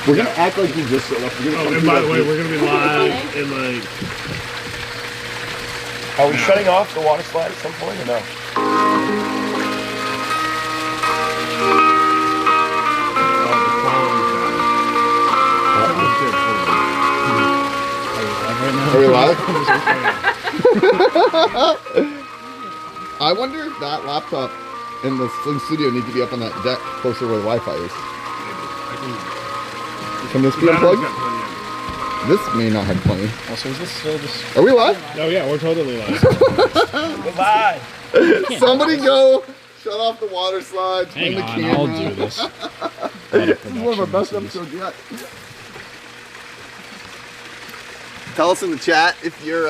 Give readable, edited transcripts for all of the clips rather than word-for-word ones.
We're gonna act like you just showed up. Oh, and by the way, we're gonna be live in like. Are we shutting off the water slide at some point or no? Are we live? I wonder if that laptop and the Sling Studio need to be up on that deck closer where the Wi-Fi is. Can this be unplugged? This may not have plenty. Also, is this still just... Are we live? Oh yeah, we're totally live. We're live. Somebody go shut off the water slide. Hang the on, camera. I'll do this. This is one of our best episodes yet. Tell us in the chat if you're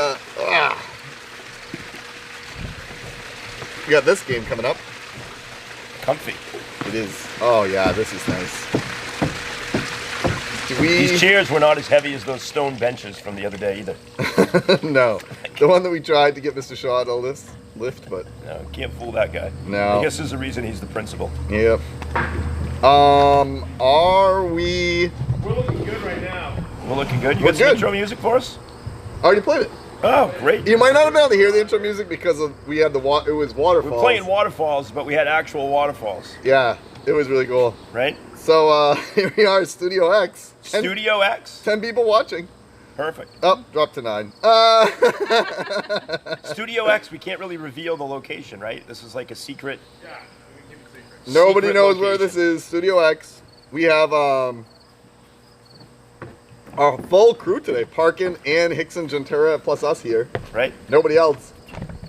we got this game coming up. Comfy. It is. Oh yeah, this is nice. Do we... These chairs were not as heavy as those stone benches from the other day either. No. The one that we tried to get Mr. Shaw to lift, but... No, can't fool that guy. No. I guess there's a reason he's the principal. Yep. Are we... We're looking good right now. We're looking good. You We're got some good. intro music for us? I already played it. Oh, great. You might not have been able to hear the intro music because we had it was waterfalls. We're playing waterfalls, but we had actual waterfalls. Yeah, it was really cool. Right? So here we are, Studio X. Studio X? 10 people watching. Perfect. Oh, dropped to 9. Studio X, we can't really reveal the location, right? This is like a secret. Yeah, we keep it secret. Nobody Secret knows where location. this is. Studio X. We have our full crew today. Parkin and Hickson Gentera plus us here. Right? Nobody else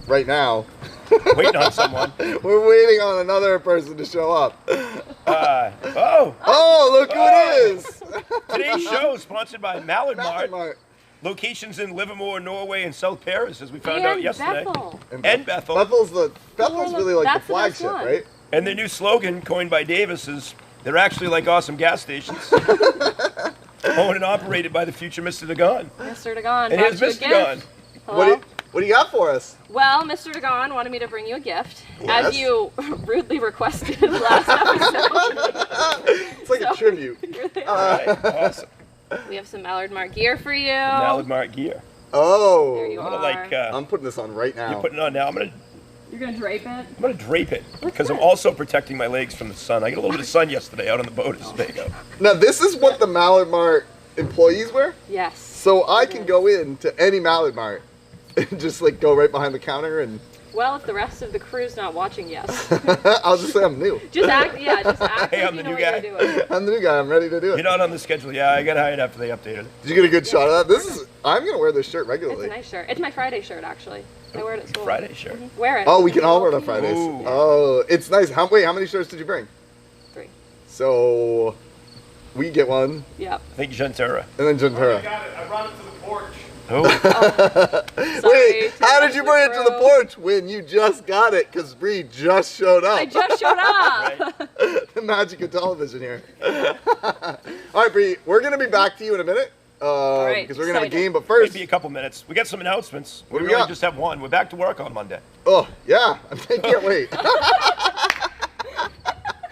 right now. Waiting on someone. We're waiting on another person to show up. Oh! Oh, look who it is! Today's show is sponsored by Mallard Mallard Mart. Mart. Locations in Livermore, Norway, and South Paris, as we found out yesterday. Bethel. And Bethel. Bethel's really like the That's the best flagship, one. right? And their new slogan, coined by Davis, is they're actually like awesome gas stations. Owned and operated by the future Mr. Dagon. Mr. Dagon. And here's brought you Mr. a Dagon. gift. Hello? What do you got for us? Well, Mr. Dagon wanted me to bring you a gift, Yes. as you rudely requested last episode. It's like a tribute. Here they All are. right, awesome. We have some Mallard Mart gear for you. Mallard Mart gear. Oh. There you I'm are. gonna like. I'm putting this on right now. You're putting it on now. I'm You're gonna drape it. gonna drape it because I'm also protecting my legs from the sun. I got a little bit of sun yesterday out on the boat at Sebago. Now this is what the Mallard Mart employees wear. Yes. So I can go into any Mallard Mart and just like go right behind the counter and Well, if the rest of the crew's not watching, yes. I'll just say I'm new. Just act. Yeah. Just act. Hey, like I'm you the know new what guy. you're doing. I'm the new guy. I'm ready to do You're it. not on the schedule. Yeah, I got hired after they updated it. Did you get a good shot of that? I'm gonna wear this shirt It's a regularly. nice shirt. It's my Friday shirt, actually. I wear it at school. Friday shirt. Wear it. Oh, we can all wear it on Fridays. Ooh. Oh, it's nice. How many shirts did you bring? 3. So we get one, Yep. I think Gentera. and then I Gentera. got it. I brought it to the porch. Oh, Sorry Wait, to how the did you bring it to the crew. porch when you just got it? Because Bree just showed up. I just showed up. right. The magic of television here. All right, Bree, we're gonna be back to you in a minute right, because we're gonna have a excited. game. But first, Maybe a couple minutes. We got some announcements. What do we we really got? just have one. We're back to work on Monday. oh yeah, I can't wait.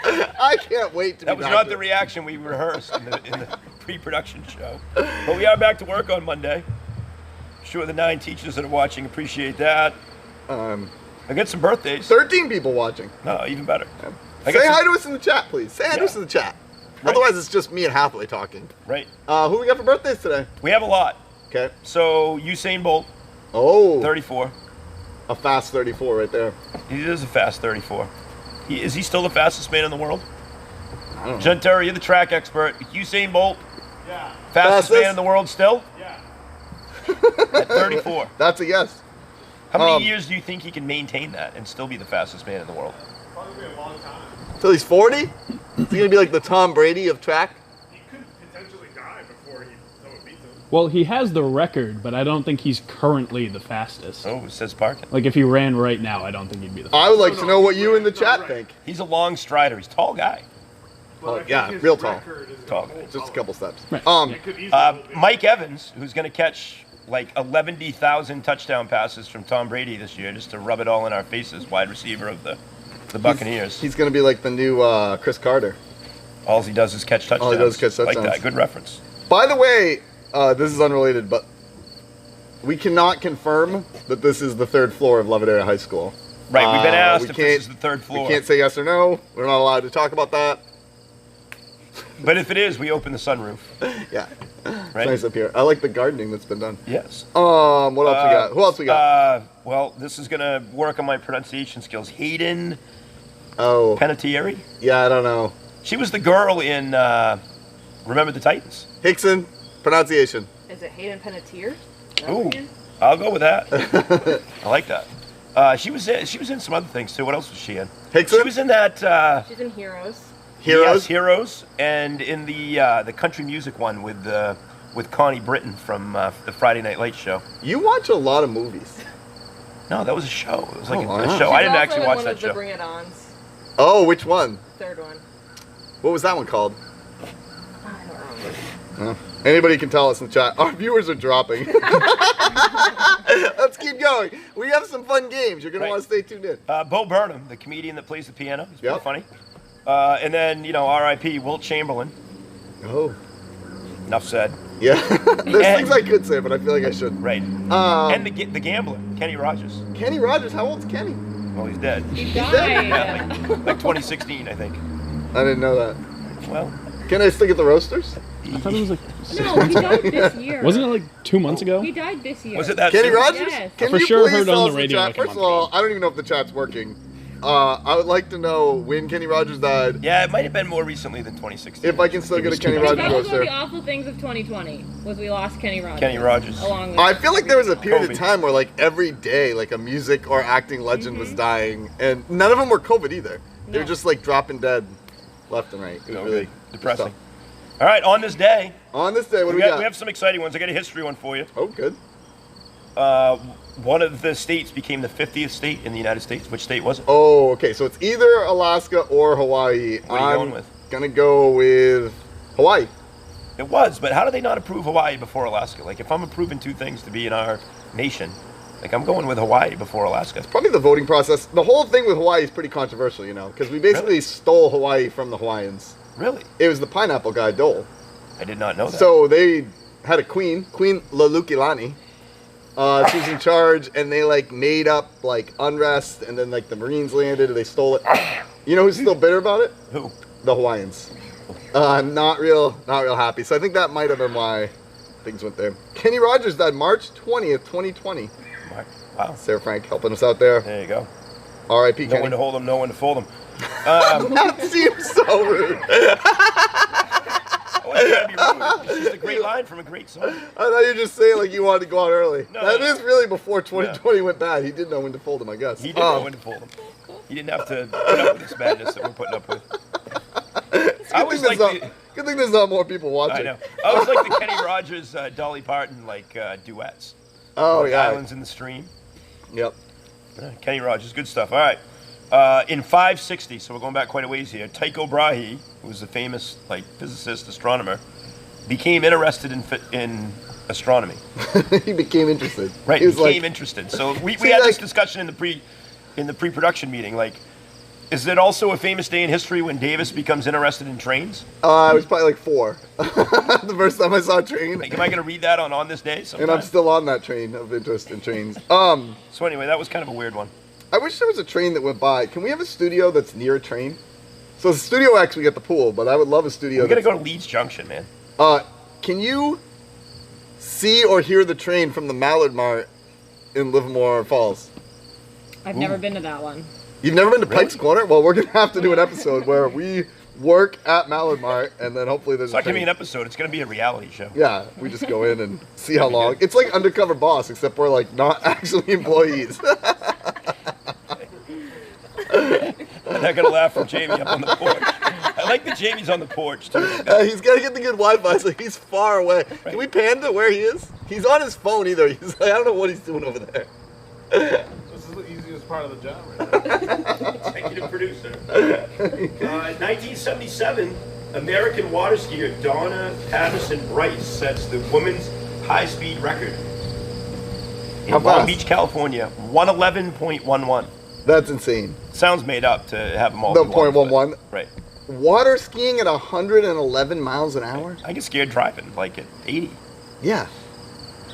I can't wait to That be was back not to the it. reaction we rehearsed in the pre-production show. But we are back to work on Monday. Sure, the 9 teachers that are watching appreciate that. I got some birthdays. 13 people watching. No, even better. I Say got some- hi to us in the chat, please. Say hi to Yeah. us in the chat. Right. Otherwise, it's just me and Hathaway talking. Right. Who we got for birthdays today? We have a lot. Okay. So Usain Bolt, Oh, 34. a fast 34 right there. He is a fast 34. Is he still the fastest man in the world? I don't know. Gentera, you're the track expert. Usain Bolt, Yeah. fastest Fastest? man in the world still? Yeah. At 34. That's a yes. How many Um, years do you think he can maintain that and still be the fastest man in the world? Probably a long time. Till he's 40? Is he gonna be like the Tom Brady of track? He could potentially die before someone beats him. Well, he has the record, but I don't think he's currently the fastest. Oh, it says Parkin. Like, if he ran right now, I don't think he'd be the fastest. I would like to know what you in the chat Right. think. He's a long strider. He's a tall guy. Oh, I think yeah, his real tall. record is Tall. gonna hold Just a solid. couple steps. Right. It could easily be. Mike Evans, who's going to catch like 11,000 touchdown passes from Tom Brady this year, just to rub it all in our faces, wide receiver of the Buccaneers. He's gonna be like the new Chris Carter. All he does is catch touchdowns. All he does is catch Like touchdowns. that. Good reference. By the way, this is unrelated, but we cannot confirm that this is the third floor of Levidaria High School. Right. We've been asked we if can't- this is the third floor. We can't say yes or no. We're not allowed to talk about that. But if it is, we open the sunroof. Yeah. Right. It's nice up here. I like the gardening that's been done. Yes. What else we got? Who else we got? Well, this is gonna work on my pronunciation skills. Hayden Oh, Panettiere. yeah, I don't know. She was the girl in Remember the Titans. Hickson, pronunciation. Is it Hayden Panettiere? Ooh, I'll go with that. I like that. She was in some other things too. What else was she in? Hickson? She was in that She's in Heroes. Heroes? Yes, Heroes, and in the country music one with Connie Britton from the Friday Night Lights show. You watch a lot of movies. No, that was a show. It was like Oh, a wow. show. She's I didn't also actually in watch one that of the show. Bring It Ons. Oh, which one? Third one. What was that one called? I don't remember. Anybody can tell us in the chat. Our viewers are dropping. Let's keep going. We have some fun games. You're going Right. to want to stay tuned in. Bo Burnham, the comedian that plays the piano. He's pretty Yep. funny. And then, R.I.P. Wilt Chamberlain. Oh. Enough said. Yeah. There's And- things I could say, but I feel like I shouldn't. Right. Um, And the gambler, Kenny Rogers. Kenny Rogers, how old's Kenny? Well, he's dead. He dead? died. Yeah, like 2016, I think. I didn't know that. Well, Can I still get the roasters? I thought it was like No, he died this year. wasn't it like 2 months ago? He died this year. was it that Kenny serious? Rogers? Yes. Can For you sure please heard tell on us the in radio chat? like a First of month all, ago. I don't even know if the chat's working. I would like to know when Kenny Rogers died. Yeah, it might have been more recently than 2016. If I can still It get a was Kenny too Rogers That was one of roaster. the awful things of 2020 was we lost Kenny Rogers. Kenny Rogers. Along with I feel like there was a period COVID. of time where like every day like a music or acting legend was dying, and none of them were COVID either. They were No. just like dropping dead left and right. It was Okay. really Depressing. tough. All right, on this day, On this day, what do we we got? have some exciting ones. I got a history one for you. Oh, good. One of the states became the 50th state in the United States. Which state was it? Oh, okay. So it's either Alaska or Hawaii. What are you going I'm with? gonna go with Hawaii. It was, but how do they not approve Hawaii before Alaska? Like, if I'm approving two things to be in our nation, like, I'm going with Hawaii before Alaska. Probably the voting process. The whole thing with Hawaii is pretty controversial, because we basically Really? stole Hawaii from the Hawaiians. Really? It was the pineapple guy, Dole. I did not know that. So they had a queen, Queen Lalukilani. She was in charge, and they like made up like unrest, and then like the Marines landed, and they stole it. You know who's still bitter about it? Who? The Hawaiians. Not real happy. So I think that might have been why things went there. Kenny Rogers died March 20th, 2020. Wow. Sarah Frank helping us out there. There you go. R.I.P. No Kenny. one to hold them, no one to fold them. That seems so rude. I wasn't trying to be rude. It's just a great line from a great song. I thought you were just saying like you wanted to go out early. No, That no. is really before 2020 went bad. He did know when to fold him, I guess. He didn't know when to fold them. He didn't have to put up with this madness that we're putting up with. I Good always thing like there's the... not- good thing there's not more people watching. I know. I always like the Kenny Rogers, Dolly Parton, like, duets. Oh, Like yeah. Islands in the Stream. Yep. Kenny Rogers, good stuff. All right. In 560, so we're going back quite a ways here, Tycho Brahe, who was a famous like physicist, astronomer, became interested in astronomy. He became interested. Right, He was became like, interested. So we See, had like- this discussion in the pre-production meeting. Like, is it also a famous day in history when Davis becomes interested in trains? I was probably like 4. The first time I saw a train. Like, am I going to read that on this day? Sometime? And I'm still on that train of interest in trains. So anyway, that was kind of a weird one. I wish there was a train that went by. Can we have a studio that's near a train? So Studio X, we get the pool, but I would love a studio. We're going to that's- go to Leeds Junction, man. Can you see or hear the train from the Mallard Mart in Livermore Falls? I've never been to that one. You've never been to Really? Pike's Corner? Well, we're gonna have to do an episode where we work at Mallard Mart, and then hopefully there's It's a not going to train. be an episode. It's going to be a reality show. Yeah, we just go in and see how long. It's like Undercover Boss, except we're like not actually employees. I'm not going to laugh from Jamie up on the porch. I like that Jamie's on the porch, too. He's got to get the good Wi-Fi, so he's far away. Can we pan to where he is? He's on his phone either. He's like, I don't know what he's doing over there. This is the easiest part of the job right now. Executive producer. 1977, American water skier Donna Patterson Bryce sets the women's high-speed record. In How Long fast? Beach, California, 111.11. That's insane. Sounds made up to have them all. The be ones, but- .11. Right. water skiing at 111 miles an hour? I get scared driving, like at 80. Yeah.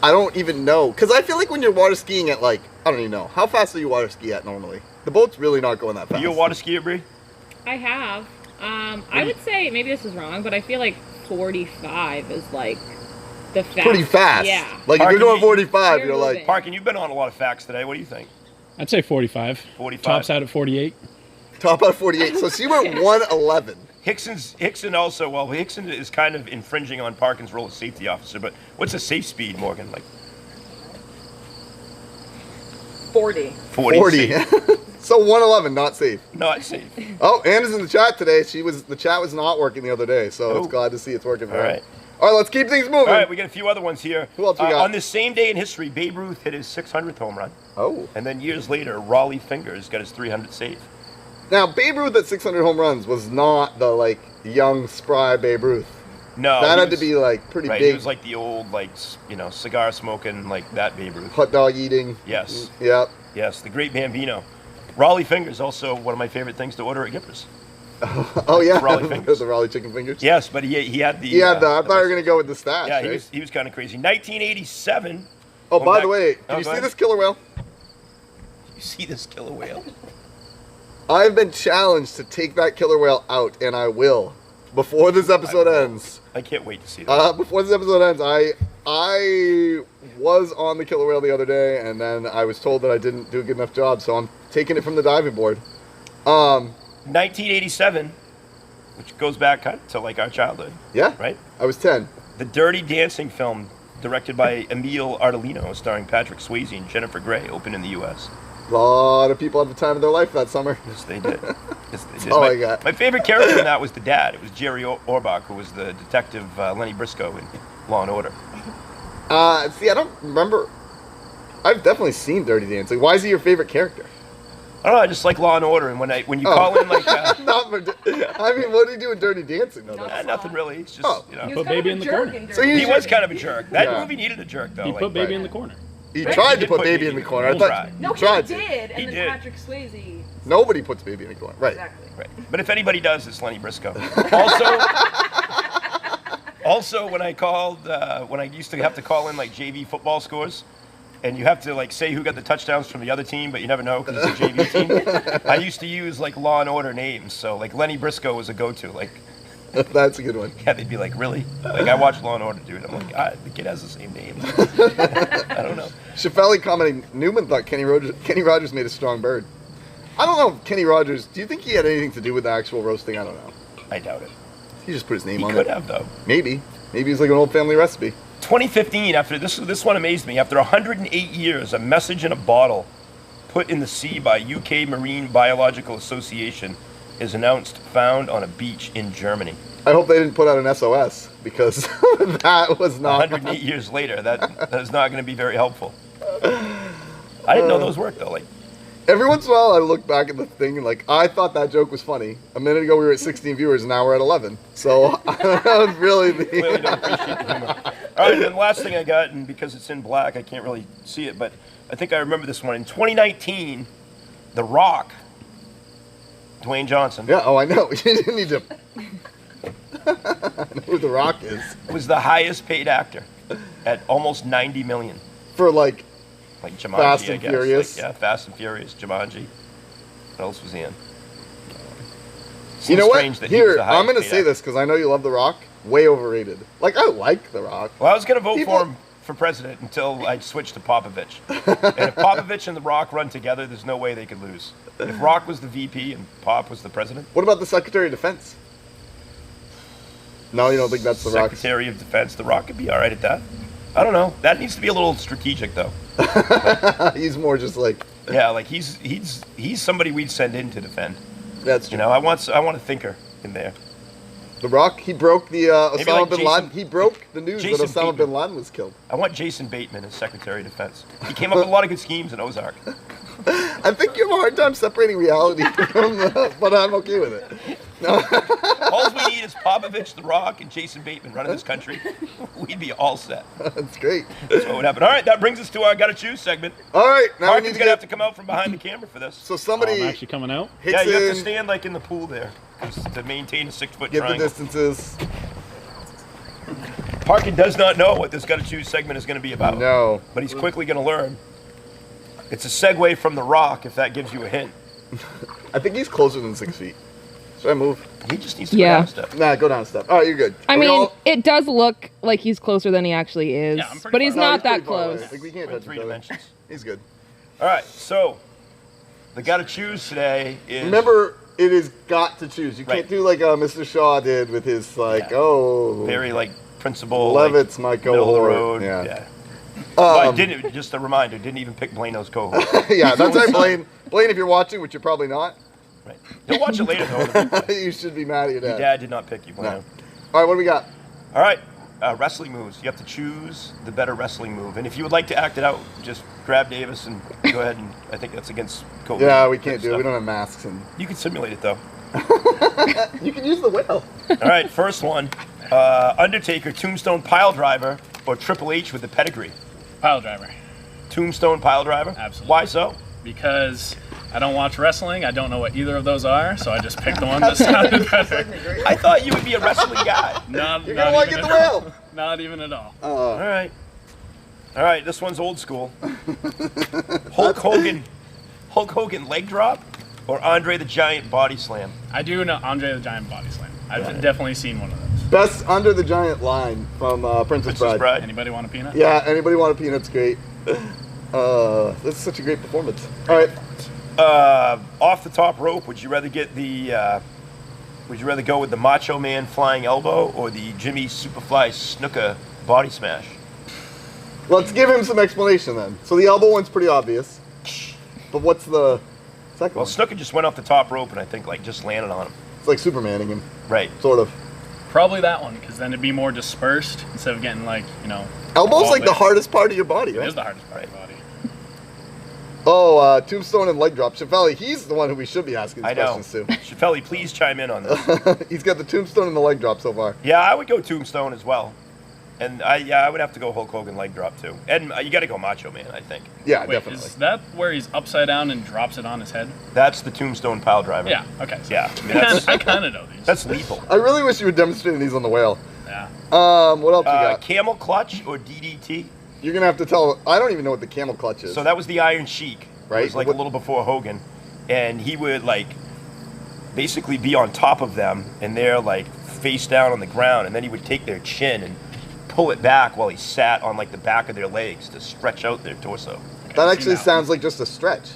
I don't even know. Because I feel like when you're water skiing at like, I don't even know. How fast do you water ski at normally? The boat's really not going that Are fast. you a water skier, Bree? I have. I would say, maybe this is wrong, but I feel like 45 is like the fast. Pretty fast. Yeah. Like if Parker, you're going you- 45, You're you're like, moving. Parkin, you've been on a lot of facts today. What do you think? I'd say 45. 45. Tops out at 48. top out 48. So she went 111. Hickson also, well, Hickson is kind of infringing on Parkin's role as safety officer, but what's a safe speed, Morgan? Like 40. 40. 40. Safe. So 111, not safe. Not safe. Oh, Anna's in the chat today. The chat was not working the other day, so it's Oh. glad to see it's working for All her. right. All right, let's keep things moving. All right, we got a few other ones here. Who else we got? On this same day in history, Babe Ruth hit his 600th home run. Oh. And then years later, Raleigh Fingers got his 300th save. Now, Babe Ruth at 600 home runs was not the like young, spry Babe Ruth. No. that he had was- to be like pretty right, big, he was like the old, like, cigar smoking, like that Babe Ruth. hot dog eating. Yes. Yep. Yes, the great Bambino. Raleigh Fingers, also one of my favorite things to order at Gipper's. Oh yeah, Raleigh fingers. the Raleigh chicken fingers. Yes, but he had the... Yeah, I thought you were the- gonna go with the stash. Yeah, right? he was kind of crazy. 1987. Oh, Going by back- the way, Oh, did you go see ahead. this killer whale? You see this killer whale? I've been challenged to take that killer whale out, and I will. Before this episode will. ends. I can't wait to see that. Before this episode ends, I was on the killer whale the other day, and then I was told that I didn't do a good enough job, so I'm taking it from the diving board. 1987, which goes back kind of to like our childhood, Yeah, right? I was 10. The Dirty Dancing film, directed by Emile Artolino, starring Patrick Swayze and Jennifer Grey, opened in the U.S. A lot of people had the time of their life that summer. Yes, they did. Yes, they did. Oh, my, my God. my favorite character in that was the dad. It was Jerry Orbach, who was the detective Lenny Briscoe in Law and Order. See, I don't remember. I've definitely seen Dirty Dancing. Why is he your favorite character? I don't know. I just like Law and Order, and when you call in like Not for, I mean, what did he do in Dirty Dancing? though? Not- nothing really. It's just Oh. He you know. was Put kind baby of in a the jerk corner. in So Dirty you- He was kind of a jerk. That Yeah. movie needed a jerk though. He like, put baby right. in the corner. He Right, tried he to did put put baby baby in the in corner. I the thought corner. No, he tried he to. did, He and then did. Patrick Swayze. Nobody puts baby in the corner. Right. Exactly. Right. But if anybody does, it's Lenny Briscoe. Also, when I used to have to call in like JV football scores, and you have to like say who got the touchdowns from the other team, but you never know because it's a JV team. I used to use like Law and Order names, so like Lenny Briscoe was a go-to. Like, That's a good one. yeah, they'd be like, really? Like I watched Law and Order, dude. I'm like, the kid has the same name. I don't know. Shaffelli commenting, Newman thought Kenny Rogers made a strong bird. I don't know if Kenny Rogers, do you think he had anything to do with the actual roasting? I don't know. I doubt it. He just put his name He on could it. have though. Maybe. Maybe it's like an old family recipe. 2015, after this one amazed me. After 108 years, a message in a bottle put in the sea by UK Marine Biological Association is announced found on a beach in Germany. I hope they didn't put out an SOS because that was not. 108 years later, that is not going to be very helpful. I didn't know those worked though. Like, Every once in a while, I look back at the thing and like I thought that joke was funny. A minute ago, we were at 16 viewers, and now we're at 11. So that was really clearly the. don't appreciate the humor. All right, and then the last thing I got, and because it's in black, I can't really see it, but I think I remember this one. In 2019, The Rock, Dwayne Johnson, Yeah. Oh, I know. You didn't need to. I know who The Rock is was the highest paid actor at almost 90 million. for like. Like Jumanji, Fast I and guess. Furious. Like, yeah, Fast and Furious, Jumanji. What else was he in? You Seems know what? strange that he was Here, the I'm highest gonna paid say actor. this because I know you love The Rock. Way overrated. Like I like The Rock. Well, I was going to vote People- for him for president until I switched to Popovich. And if Popovich and The Rock run together, there's no way they could lose. If Rock was the VP and Pop was the president, What about the Secretary of Defense? No, you don't think that's The Rock? Secretary of Defense, The Rock could be all right at that. I don't know. That needs to be a little strategic, though. He's more just like Yeah, like he's somebody we'd send in to defend. that's true. You know, I want a thinker in there. The Rock, he broke the Maybe Osama like bin Jason- Laden. He broke the news Jason that Osama Bateman. bin Laden was killed. I want Jason Bateman as Secretary of Defense. He came up with a lot of good schemes in Ozark. I think you have a hard time separating reality from the, but I'm okay with it. All we need is Popovich, The Rock, and Jason Bateman running this country. We'd be all set. That's great. That's what would happen. All right, that brings us to our Gotta Choose segment. All right, now we need Parkin's to going to have get. to come out from behind the camera for this. So Oh, somebody I'm actually coming out. hits Yeah, you have to in. stand like in the pool there. 'cause to maintain a 6-foot Get the triangle. distances. Parkin does not know what this Gotta Choose segment is going to be about. No. But he's quickly going to learn. It's a segue from The Rock, if that gives you a hint. I think he's closer than 6 feet. Should I move? He just needs to Yeah. go down a step. Nah, go down a step. All right, you're good. I Are we mean, all- it does look like he's closer than he actually is, Yeah, I'm pretty but he's far. No, not that pretty far away. close. Like, we can't We're in touch 3 each other. dimensions. He's good. All right, so the Gotta Choose today is... Remember, it is got to choose. You Right. can't do like Mr. Shaw did with his like, Yeah. oh, very, like, principle, Levitt's my like, middle of the cohort. road. Yeah. But didn't, just a reminder, didn't even pick Blano's cohort. Yeah, that's right, Blaine. Blaine, if you're watching, which you're probably not, Right. He'll watch it later, though. on the replay. you should be mad at your Your dad. dad did not pick you, Blano. No. All right, what do we got? All right, wrestling moves. You have to choose the better wrestling move. And if you would like to act it out, just grab Davis and go ahead and I think that's against COVID. Yeah, we can't do it. stuff. We don't have masks, and You can simulate it, though. you can use the whale. All right, first one. Undertaker, Tombstone Pile Driver, or Triple H with the pedigree. Pile driver. Tombstone Pile Driver? Absolutely. Why so? Because I don't watch wrestling. I don't know what either of those are, so I just picked the one that sounded better. I thought you would be a wrestling guy. Not, You're not gonna want to even get the at all. whale. Not even at all. All right. All right, this one's old school. Hulk Hogan leg drop, or Andre the Giant body slam? I do know Andre the Giant body slam. I've definitely seen one of those. Best under the giant line from Princess Princess Bride. Anybody want a peanut? Yeah, anybody want a peanut's great. This is such a great performance. All right, Off the top rope, would you rather get the? Would you rather go with the Macho Man flying elbow or the Jimmy Superfly Snuka body smash? let's give him some explanation then. So the elbow one's pretty obvious, but what's the second Well, one? Snuka just went off the top rope and I think like just landed on him. It's like Supermaning him, Right. sort of. Probably that one, because then it'd be more dispersed instead of getting like, Elbow's all like the there. hardest part of your body, It right? is the hardest part of the body. Oh, Tombstone and leg drop. Chafelli, he's the one who we should be asking these I know. questions Chafelli, please chime in on this. to. He's got the Tombstone and the leg drop so far. Yeah, I would go Tombstone as well. And I would have to go Hulk Hogan leg drop too. And you got to go Macho Man, I think. Yeah, Wait, definitely. is that where he's upside down and drops it on his head? That's the Tombstone pile driver. Yeah, okay. So Yeah, I mean, that's, I kind of know these. that's lethal. I really wish you were demonstrating these on the whale. Yeah. What else you got? Camel clutch or DDT? You're gonna have to tell. I don't even know what the camel clutch is. So that was the Iron Sheik. Right. It was like What- a little before Hogan. And he would like basically be on top of them and they're like face down on the ground. And then he would take their chin and pull it back while he sat on like the back of their legs to stretch out their torso. that I've actually seen that sounds like just a stretch.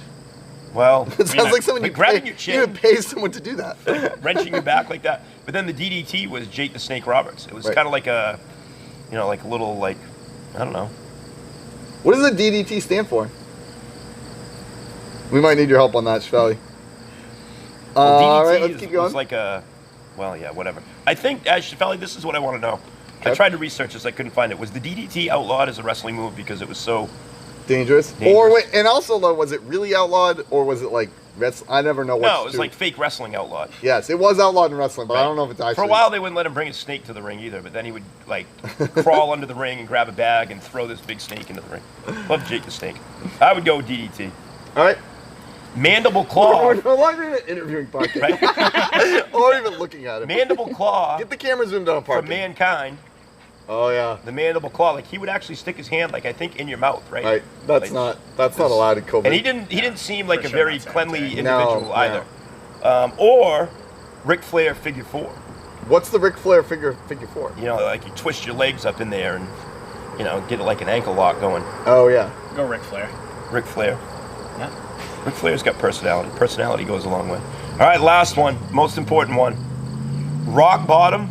Well, It sounds like something but you grabbing pay, your chin. you would pay someone to do that. wrenching your back like that. But then the DDT was Jake the Snake Roberts. It was Right. kind of like a, like a little like, I don't know. What does the DDT stand for? We might need your help on that, Shfelly. Well, All DDT right, let's keep going. was like a, well, yeah, whatever. I think, Shafeli, this is what I want to know. I Okay. tried to research this, I couldn't find it. Was the DDT outlawed as a wrestling move because it was so? Dangerous. Dangerous. Or wait, and also though, was it really outlawed or was it like I never know what. No, it was like fake wrestling outlawed. Yes, it was outlawed in wrestling, but I Right. don't know if it's actually. For a while, they wouldn't let him bring a snake to the ring either, but then he would like crawl under the ring and grab a bag and throw this big snake into the ring. Love Jake the Snake. I would go with DDT. All right. Mandible claw. We're no longer in an interviewing Parker, Right? or even looking at him. Mandible claw Get the camera zoomed on from Parker. Mankind. Oh yeah. The mandible claw, like he would actually stick his hand, like I think, in your mouth, right? Right. That's Like, not allowed in COVID. And he didn't seem like For a sure very not cleanly sanitary. individual No, either. Or Ric Flair figure four. What's the Ric Flair figure four? You know, like you twist your legs up in there and get like an ankle lock going. Oh yeah. Go Ric Flair. Ric Flair. Yeah. Ric Flair's got personality. Personality goes a long way. All right, last one, most important one. Rock bottom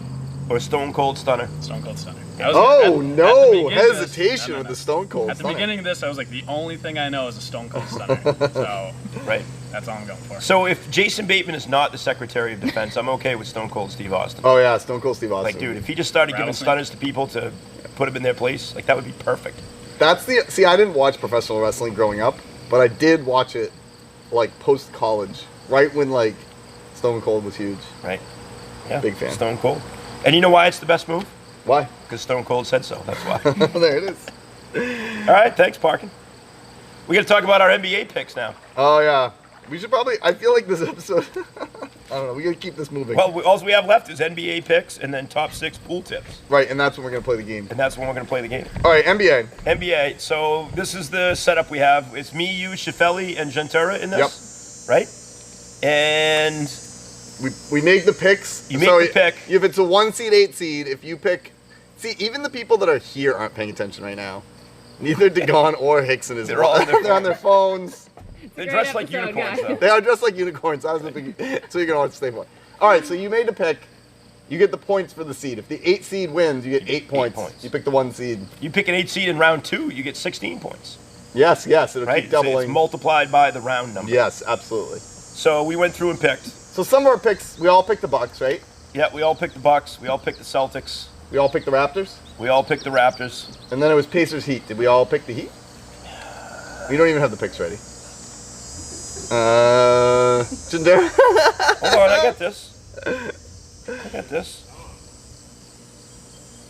or Stone Cold Stunner? Stone Cold Stunner. Oh at the no! beginning of this- Hesitation no, no, with no. the Stone Cold. At the Stunner. beginning of this, I was like, the only thing I know is a Stone Cold Stunner. So Right. that's all I'm going for. So if Jason Bateman is not the Secretary of Defense, I'm okay with Stone Cold Steve Austin. Oh yeah, Stone Cold Steve Austin. Like, dude, if he just started giving Rattlesnake. stunners to people to put them in their place, like that would be perfect. That's the see. I didn't watch professional wrestling growing up, but I did watch it like post college, right when like Stone Cold was huge. Right? Yeah. Big fan. Stone Cold. And you know why it's the best move? Why? Because Stone Cold said so. That's why. There it is. All right, thanks, Parkin. We got to talk about our NBA picks now. Oh yeah. We should probably. I feel like this episode. I don't know. We gotta keep this moving. Well, all we have left is NBA picks and then top 6 pool tips. Right, and that's when we're gonna play the game. And that's when we're going to play the game. All right, NBA. NBA. So this is the setup we have. It's me, you, Shefeli, and Gentera in this. Right? And We make the picks. You make the pick. If it's a 1 seed, 8 seed, if you pick, see, even the people that are here aren't paying attention right now. Neither Dagon or Hickson is. They're all on their They're on their phones. they're great dressed like episode, unicorns, guys. though. They are dressed like unicorns. I was thinking, so you're gonna watch Stay For. All right, so you made the pick. You get the points for the seed. If the 8 seed wins, you get 8 points. points. You pick the 1 seed. You pick an 8 seed in round 2, you get 16 points. Yes, it'll Right? keep So doubling. it's multiplied by the round number. Yes, absolutely. So we went through and picked. So some of our picks, we all picked the Bucks, right? Yeah, we all picked the Bucks. We all picked the Celtics. We all picked the Raptors, We all picked the Raptors. and then it was Pacers Heat. Did we all pick the Heat? We don't even have the picks ready. Jinder. Hold on, I got this. I got this.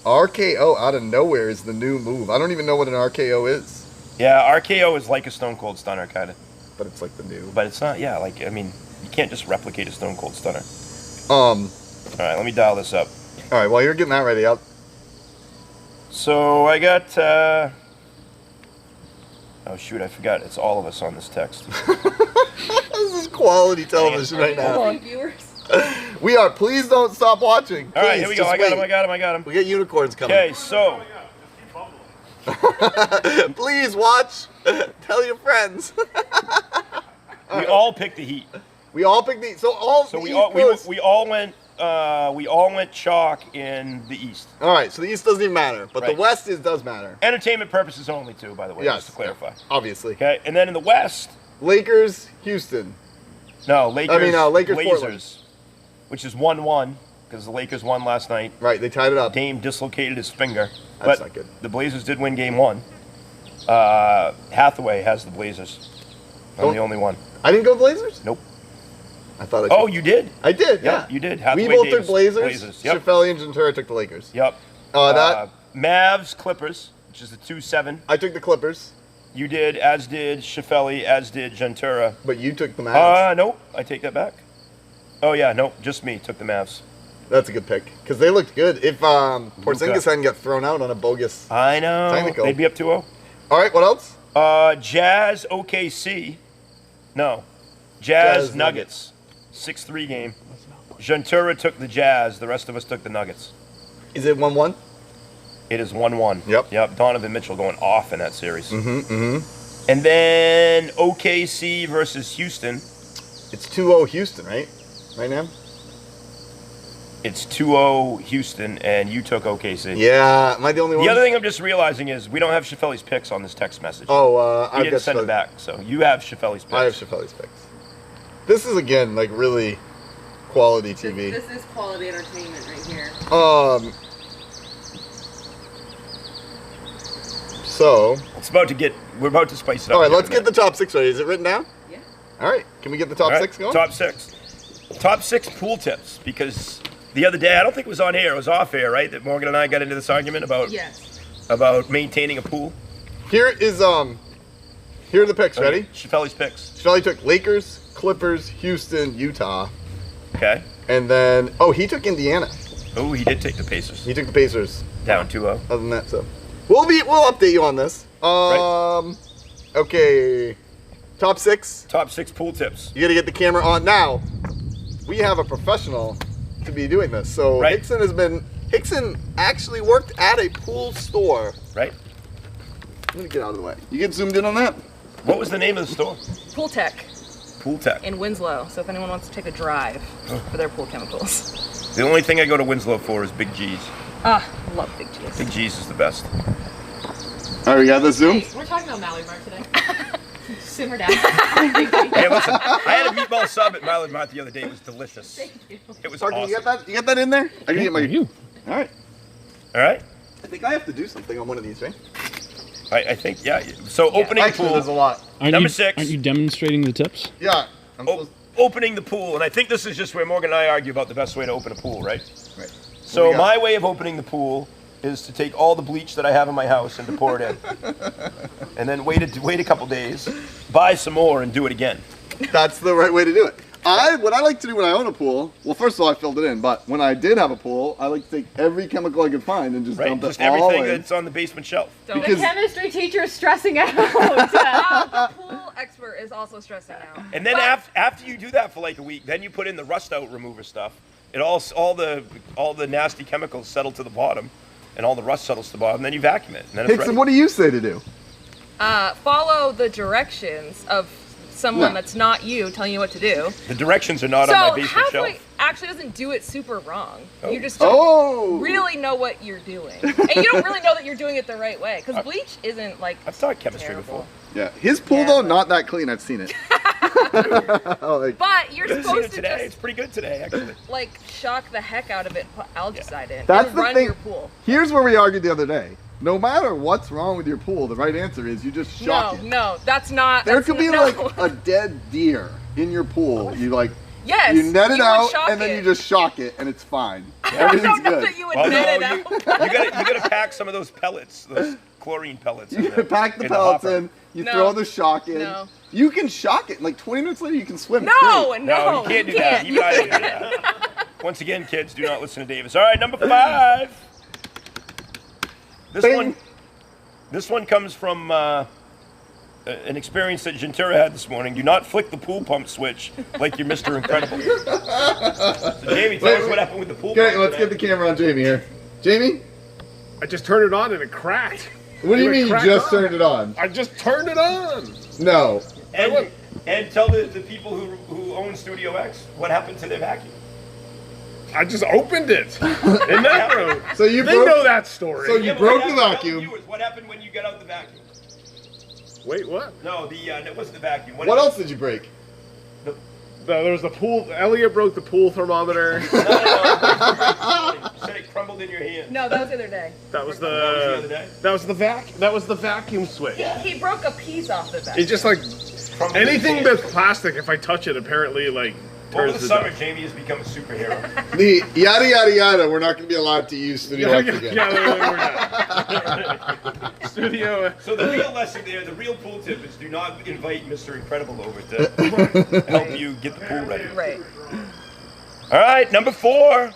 RKO out of nowhere is the new move. I don't even know what an RKO is, Yeah, RKO is like a Stone Cold Stunner, kind of. but it's like the new. But it's not, yeah, like, I mean, you can't just replicate a Stone Cold Stunner. All All right, let me dial this up. right, while you're getting that ready, So I got, oh shoot, I forgot. It's all of us on this text. this is quality television right now. Viewers. We are. Please don't stop watching. All right, Please, here we go. just I got him, wait. I got him. We get unicorns coming. Okay, so, Please watch. Tell your friends. we all picked the Heat. We all picked the. So all. So the we East all, goes- we all went chalk in the East. All right. So the East doesn't even matter, but Right. the West does matter. Entertainment purposes only, too, by the way, Yes. just to clarify. Obviously. Okay, and then in the West, Lakers, Houston. no, Lakers, Lakers, Blazers, Portland. which is 1-1 because the Lakers won last night. Right. They tied it up. Dame dislocated his finger. That's but not good. The Blazers did win game 1. Hathaway has the Blazers. I'm Don't- the only one. I didn't go Blazers. Nope. I thought I. Oh, took- you did? I did. Yeah. you did. We Hathaway, both Davis, took Blazers. Blazers. Yep. Shefeli and Gentera took the Lakers. Yep. That Mavs, Clippers, which is the 2-7. I took the Clippers, You did, as did Shefeli, as did Gentera. but you took the Mavs. Nope. I take that back. Oh, yeah, nope. Just me took the Mavs. That's a good pick because they looked good. If Porzingis hadn't got thrown out on a bogus. I know. Technical. They'd be up 2-0. All right. What else? Jazz, OKC. No. Jazz, Jazz, Nuggets. 6-3 game. Gentera took the Jazz. The rest of us took the Nuggets. Is it 1-1? It is 1-1. Yep. Donovan Mitchell going off in that series. Mm-hmm. And then OKC versus Houston. It's 2-0 Houston, right? Right now. It's 2-0 Houston, and you took OKC. Yeah. Am I the only one? The other thing I'm just realizing is we don't have Shefeli's picks on this text message. Oh, we I've didn't got send it back, so you have Shefeli's picks. I have Shefeli's picks. This is again like really quality TV. This is quality entertainment right here. So, We're about to spice it up. all right, here let's in a get the top 6 ready. Is it written down? Yeah. All right. Can we get the top All right, 6 going? Top 6. Top 6 pool tips, because the other day, I don't think it was on air, it was off air, right? That Morgan and I got into this argument about Yes. maintaining a pool. Here are the picks. Ready? Shefeli's picks. Shefeli took Lakers, Clippers, Houston, Utah, Okay. and then he took Indiana. Oh, he did take the Pacers. He took the Pacers. Down 2-0. Other than that, so we'll update you on this. Okay. Top 6. Top 6 pool tips. You got to get the camera on now. We have a professional to be doing this. So Right. Hickson actually worked at a pool store. Right? Let me get out of the way. You get zoomed in on that? What was the name of the store? Pool Tech Pool Tech. in Winslow. So if anyone wants to take a drive for their pool chemicals. The only thing I go to Winslow for is Big G's. Love Big G's. Big G's is the best. All right, we got the zoom. Hey, we're talking about Mallard Mart today. Simmer down. Hey, listen, I had a meatball sub at Mallard Mart the other day. It was delicious. It was Parker, awesome. you got that in there? I can get my. You. All right. All right? I think I have to do something on one of these, right? I think, yeah. So opening Actually, pool. there's a lot. Number 6. Aren't you demonstrating the tips? Yeah. I'm Oh, opening the pool, and I think this is just where Morgan and I argue about the best way to open a pool, right? Right. So we got? my way of opening the pool is to take all the bleach that I have in my house and to pour it in, and then wait a couple days, buy some more, and do it again. That's the right way to do it. What I like to do when I own a pool, well, first of all, I filled it in, but when I did have a pool, I like to take every chemical I could find and just Right, dump just it all everything in. that's on the basement shelf. The Because chemistry teacher is stressing out. The pool expert is also stressing out. And then after you do that for like a week, then you put in the rust out remover stuff. It all the nasty chemicals settle to the bottom, and all the rust settles to the bottom. Then you vacuum it, and then it's Hickson, ready. what do you say to do? Follow the directions of someone Yeah. that's not you telling you what to do. The directions are not So on my basement halfway shelf. actually doesn't do it super wrong. Oh. You just don't Oh! really know what you're doing. And you don't really know that you're doing it the right way. Because bleach isn't like I've taught chemistry terrible. before. Yeah, his pool Yeah, though, but- not that clean. I've seen it. Like, But you're I've seen supposed it to today. It's just pretty good today, actually. like shock the heck out of it, put algicide in, That's and the run thing. your pool. Here's where we argued the other day. No matter what's wrong with your pool, the right answer is you just shock it. No, that's not. There that's could be no. like a dead deer in your pool. You like Yes. you net it would out shock and then it. you just shock it and it's fine. I Everything's don't know good. that you would Well, net no, it you out. gotta pack some of those pellets, those chlorine pellets. You in pack the in pellets hopper. in, you No. throw the shock in. No. You can shock it. Like 20 minutes later you can swim. It's No, great. No, you can't do that. Even I don't do that. Once again, kids, do not listen to Davis. All right, number 5. Bing. This one comes from an experience that Gentera had this morning. Do not flick the pool pump switch like you're Mr. Incredible. So Jamie, tell us what happened with the pool Okay, pump let's today. get the camera on Jamie here. Jamie? I just turned it on and it cracked. What do you It mean you cracked just on. turned it on? I just turned it on. No. And tell the people who own Studio X what happened to their vacuum. I just opened it in that room. So you They broke know that story. So you but broke what the happened- tell vacuum. viewers what happened when you got out the vacuum? Wait, what? No, it wasn't the vacuum. What else did you break? There was the pool. Elliot broke the pool thermometer. You said it crumbled in your hand. No, that was the other day. That was That was the other day? That was the vacuum switch. He broke a piece off the back. It just like Crumbled in anything your hand. that's plastic. If I touch it, apparently like Over turns the to summer, dust. Jamie has become a superhero. The yada yada yada, we're not going to be allowed to use Studio Yeah, X yeah, again. yeah, we're not. Studio. So the real lesson there, the real pool tip is do not invite Mr. Incredible over to help you get the pool ready. Right. All right, number 4.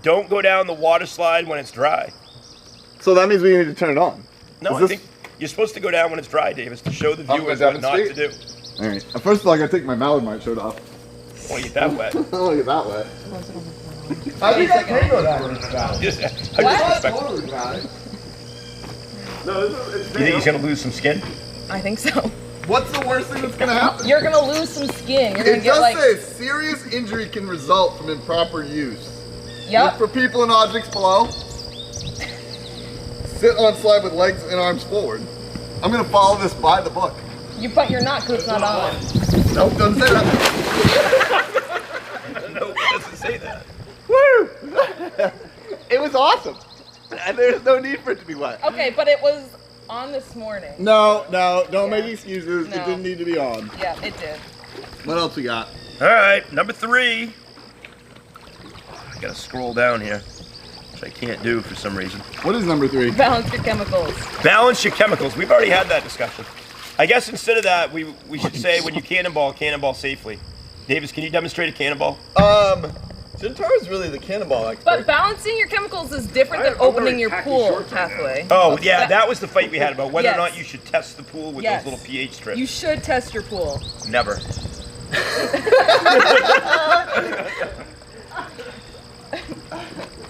Don't go down the water slide when it's dry. So that means we need to turn it on. No, Is I this- think you're supposed to go down when it's dry, Davis, to show the I'm gonna viewers what not to demonstrate. do. All right. First of all, I got to take my Mallard Mite shirt off. Won't get that wet. Oh, look at that wet. I think I can go that way. Just, I just What? expect- Totally got it. You think he's gonna lose some skin? I think so. What's the worst thing that's going to happen? You're gonna lose some skin. You're gonna It get does like. say serious injury can result from improper use. Look Yep. for people and objects below. Sit on slide with legs and arms forward. I'm going to follow this by the book. But you're not because it's not on. Nope, doesn't say that. No, it doesn't say that. Woo! It was awesome. And there's no need for it to be wet. Okay, but it was on this morning. No, don't make Yeah. excuses. It No. didn't need to be on. Yeah, it did. What else we got? All right, number 3. I gotta scroll down here, which I can't do for some reason. What is number 3? Balance your chemicals. Balance your chemicals. We've already had that discussion. I guess instead of that, we should say when you cannonball safely. Davis, can you demonstrate a cannonball? Gentara's really the cannonball expert. But balancing your chemicals is different than I'm opening wearing your khaki pool shorts right now. pathway. Oh, yeah, that was the fight we had about whether or Yes. not you should test the pool with Yes. those little pH strips. You should test your pool. Never.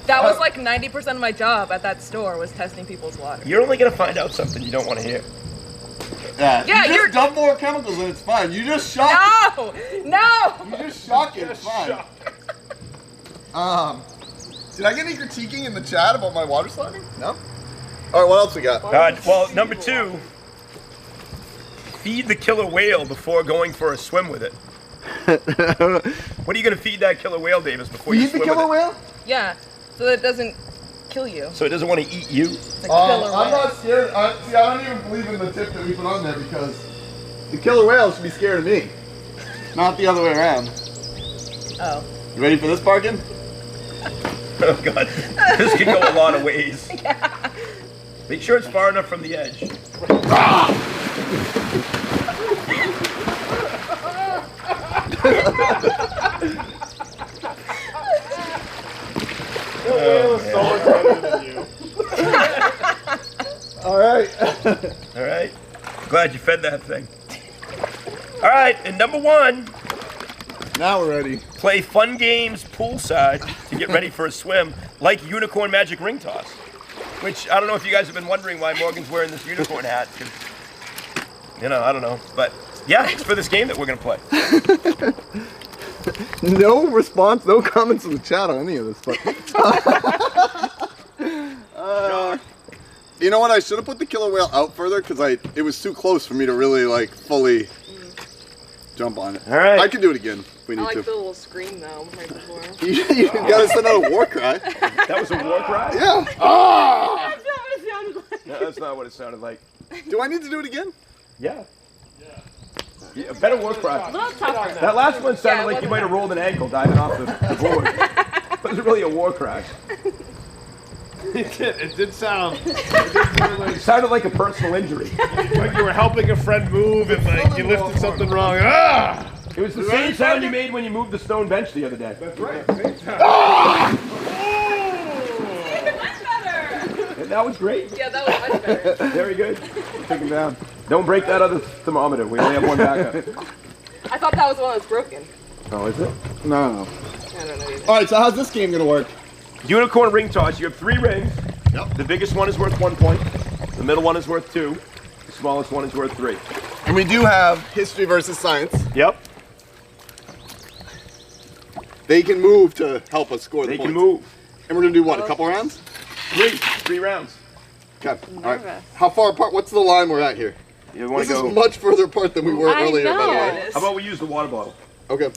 That was like 90% of my job at that store was testing people's water. You're only gonna find out something you don't want to hear. Yeah, Yeah, you you're- just dump more chemicals and it's fine. You just shock No! No! You just shock it, it's fine. Did I get any critiquing in the chat about my water sliding? No? Alright, what else we got? Well, number 2, feed the killer whale before going for a swim with it. What are you gonna feed that killer whale, Davis, before you Feed the swim killer with it? whale? Yeah, so that it doesn't kill you. So it doesn't want to eat you? It's a killer I'm whale. not scared. See, I don't even believe in the tip that we put on there because the killer whale should be scared of me, not the other way around. Oh. You ready for this, Parkin? Oh god, this could go a lot of ways. Make sure it's far enough from the edge. So much better than you. All right. All right. Glad you fed that thing. All right, and number 1, Now we're ready. play fun games poolside to get ready for a swim, like Unicorn Magic Ring Toss. Which, I don't know if you guys have been wondering why Morgan's wearing this unicorn hat. 'Cause, you know, I don't know. But, yeah, it's for this game that we're going to play. No response, no comments in the chat on any of this. But you know what? I should have put the killer whale out further because it was too close for me to really like fully jump on it. All right. I can do it again if we I need like to. the little scream though right before. You gotta send out a war cry. That was a war cry? Yeah. Ah! That's not what it sounded like. No, that's not what it sounded like. Do I need to do it again? Yeah. Yeah, a better war cry. A little tougher. That last one sounded Yeah, it like you wasn't might have rolled an ankle diving off the board. It was really a war cry. It did sound It sounded like a personal injury. like you were helping a friend move and like you lifted something wrong. Ah! It was the same sound you made when you moved the stone bench the other day. That's right. Same time. That was great. Yeah, that was much better. Very good. Take him down. Don't break that other thermometer. We only have one backup. I thought that was the one that was broken. Oh, is it? No. I don't know either. All right. So how's this game gonna work? Unicorn ring toss. You have 3 rings. Yep. The biggest one is worth 1 point. The middle one is worth 2. The smallest one is worth 3. And we do have history versus science. Yep. They can move to help us score the They points. can move. And we're gonna do what? A couple rounds? 3 rounds. Okay. All right. How far apart? What's the line we're at here? You want This to go? is much further apart than we were I earlier, by the know. way. How about we use the water bottle? Okay.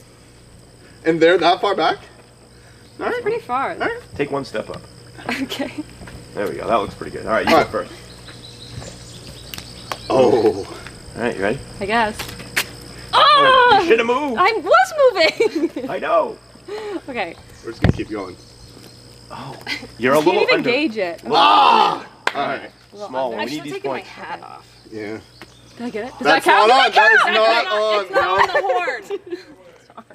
And they're that far back? All right. Pretty far. Take 1 step up. Okay. There we go. That looks pretty good. All right, you All go right. first. Oh. All right, you ready? I guess. You Oh! should have moved. I was moving. I know. Okay. We're just gonna keep going. You're a Can't little even under. gauge it. Ah! All right. Small one. I We should need have these taken my points. hat off. Yeah. Did I get it? Does That's that count? not on. Does That is count? not on. It's not No. on the horn.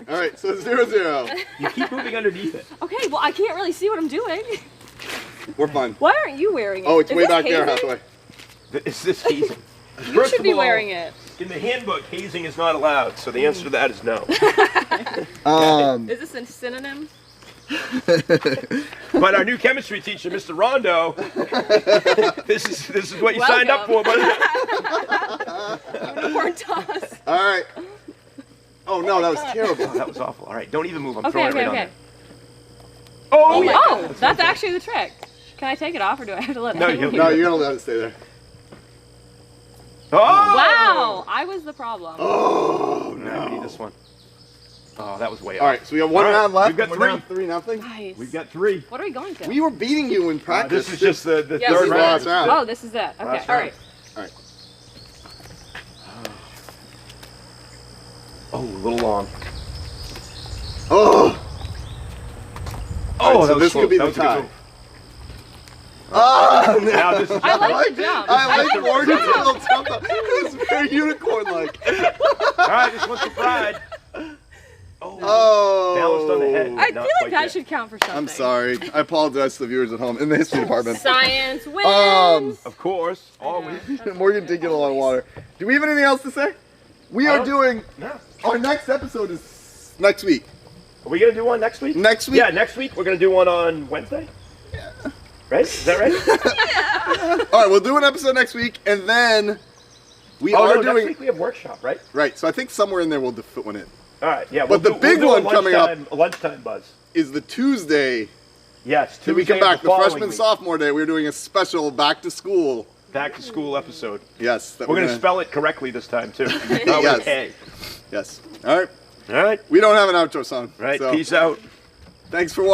All right. So 0-0. You keep moving underneath it. Okay, well I can't really see what I'm doing. We're fine. Why aren't you wearing it? Oh, it's Is way this back there, hazing? Hathaway. Is this hazing? You should be wearing it. In the handbook, hazing is not allowed, so the answer to that is no. Is this a synonym? But our new chemistry teacher, Mr. Rondo, this is what you signed up for, buddy. Unicorn toss. All right. Oh no, that was terrible. That was awful. All right, don't even move. I'm Okay, throwing okay, it right okay. on there. Oh, yeah. Oh, that's actually the trick. Can I take it off or do I have to let it No, hang? you- No, you're gonna let it stay there. Oh! Wow, I was the problem. Oh No, we need no. this one. Oh, that was way All off. right, so we have 1 All right, round left. we've got We're 3. down 3-0. Nice. We've got 3. What are we going to? We were beating you in practice. This is just the Yeah, third this is round. last round. Oh, this is it. Okay, Last all round. right. All right. Oh, a little long. Oh. Oh, All right, so that was this close. could be That the was a good tie. move. Oh, no. Now this is I like the jump. I like the Morgan's jump. little jump up. It was very unicorn-like. All right, this one's for pride. Oh, Oh. balanced on the head. I Not feel quite like that yet. should count for something. I'm sorry. I apologize to the viewers at home in the history department. Science wins. Of course, always. Morgan did get a lot of water. Do we have anything else to say? We are doing. No. Our next episode is next week. Are we gonna do one next week? Next week. Yeah, next week we're gonna do one on Wednesday. Yeah. Right? Is that right? All right, we'll do an episode next week, and then we Oh are no, next doing. week we have workshop, right? Right. So I think somewhere in there we'll fit one in. All right, yeah. But the big we'll do a one coming up- lunchtime- a lunchtime buzz. Is the Tuesday Yes, that we Tuesday come of back, the following freshman week. sophomore day. We're doing a special back to school. Back to school episode. Yes. That We're gonna spell it correctly this time too. Not with Yes. a K. Yes. All right. All right. We don't have an outro song. Right. So Peace out. thanks for watching.